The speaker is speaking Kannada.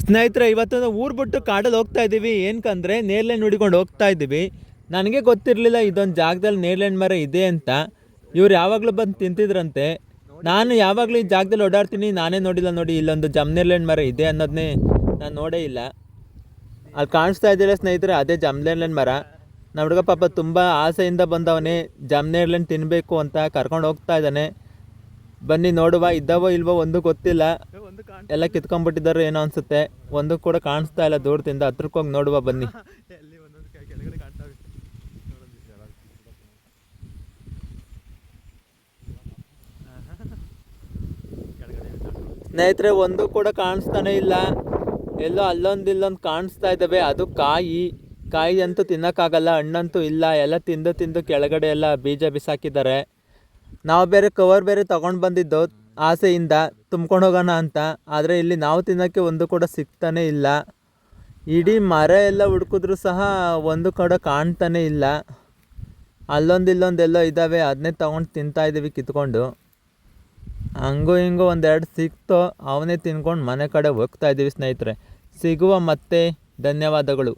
ಸ್ನೇಹಿತರೆ, ಇವತ್ತು ನಾವು ಊರು ಬಿಟ್ಟು ಕಾಡಲ್ಲಿ ಹೋಗ್ತಾ ಇದ್ದೀವಿ. ಏನಕ್ಕಂದರೆ ನೇರ್ಲೆಹಣ್ಣು ನೋಡಿಕೊಂಡು ಹೋಗ್ತಾ ಇದ್ದೀವಿ. ನನಗೆ ಗೊತ್ತಿರಲಿಲ್ಲ ಇದೊಂದು ಜಾಗದಲ್ಲಿ ನೇರ್ಲೆಹಣ್ಣು ಮರ ಇದೆ ಅಂತ. ಇವ್ರು ಯಾವಾಗಲೂ ಬಂದು ತಿಂತಿದ್ರಂತೆ. ನಾನು ಯಾವಾಗಲೂ ಈ ಜಾಗದಲ್ಲಿ ಓಡಾಡ್ತೀನಿ, ನಾನೇ ನೋಡಿಲ್ಲ ನೋಡಿ ಇಲ್ಲೊಂದು ಜಮ್ನೇರ್ಲೆಹಣ್ಣು ಮರ ಇದೆ ಅನ್ನೋದನ್ನೇ ನಾನು ನೋಡೇ ಇಲ್ಲ. ಅಲ್ಲಿ ಕಾಣಿಸ್ತಾ ಇದ್ದಿಲ್ಲ ಸ್ನೇಹಿತರೆ, ಅದೇ ಜಮ್ನೇರ್ಲೆಹಣ್ಣು ಮರ. ನಮ್ಮ ಹುಡುಗ ಪಾಪ ತುಂಬ ಆಸೆಯಿಂದ ಬಂದವನೇ ಜಮ್ನೇರ್ಲೆಹಣ್ಣು ತಿನ್ನಬೇಕು ಅಂತ ಕರ್ಕೊಂಡು ಹೋಗ್ತಾ ಇದ್ದಾನೆ. ಬನ್ನಿ ನೋಡುವ, ಇದ್ದಾವೋ ಇಲ್ವೋ ಒಂದು ಗೊತ್ತಿಲ್ಲ, ಎಲ್ಲ ಕಿತ್ಕೊಂಡ್ಬಿಟ್ಟಿದ್ದಾರೆ ಏನೋ ಅನ್ಸುತ್ತೆ. ಒಂದು ಕೂಡ ಕಾಣಿಸ್ತಾ ಇಲ್ಲ ದೂರದಿಂದ. ಹತ್ರಕ್ಕೆ ಹೋಗಿ ನೋಡುವ ಬನ್ನಿ. ಸ್ನೇಹಿತರೆ, ಒಂದು ಕೂಡ ಕಾಣಿಸ್ತಾನೆ ಇಲ್ಲ. ಎಲ್ಲೋ ಅಲ್ಲೊಂದು ಇಲ್ಲೊಂದು ಕಾಣಿಸ್ತಾ ಇದ್ದಾವೆ. ಅದು ಕಾಯಿ ಅಂತೂ ತಿನ್ನೋಕ್ಕಾಗಲ್ಲ, ಹಣ್ಣಂತೂ ಇಲ್ಲ. ಎಲ್ಲ ತಿಂದು ಕೆಳಗಡೆ ಎಲ್ಲ ಬೀಜ ಬಿಸಾಕಿದ್ದಾರೆ. ನಾವು ಬೇರೆ ಕವರ್ ಬೇರೆ ತೊಗೊಂಡು ಬಂದಿದ್ದು ಆಸೆಯಿಂದ ತುಂಬ್ಕೊಂಡು ಹೋಗೋಣ ಅಂತ. ಆದರೆ ಇಲ್ಲಿ ನಾವು ತಿನ್ನೋಕ್ಕೆ ಒಂದು ಕೂಡ ಸಿಗ್ತಾನೆ ಇಲ್ಲ. ಇಡೀ ಮರ ಎಲ್ಲ ಹುಡುಕಿದ್ರೂ ಸಹ ಒಂದು ಕೂಡ ಕಾಣ್ತಾನೆ ಇಲ್ಲ. ಅಲ್ಲೊಂದಿಲ್ಲೊಂದೆಲ್ಲೋ ಇದ್ದಾವೆ, ಅದನ್ನೇ ತೊಗೊಂಡು ತಿಂತಾಯಿದ್ದೀವಿ ಕಿತ್ಕೊಂಡು. ಹಂಗೂ ಹಿಂಗೂ ಒಂದೆರಡು ಸಿಕ್ತು, ಅವನ್ನೇ ತಿನ್ಕೊಂಡು ಮನೆ ಕಡೆ ಹೋಗ್ತಾ ಇದ್ದೀವಿ ಸ್ನೇಹಿತರೆ. ಸಿಗುವ ಮತ್ತೆ, ಧನ್ಯವಾದಗಳು.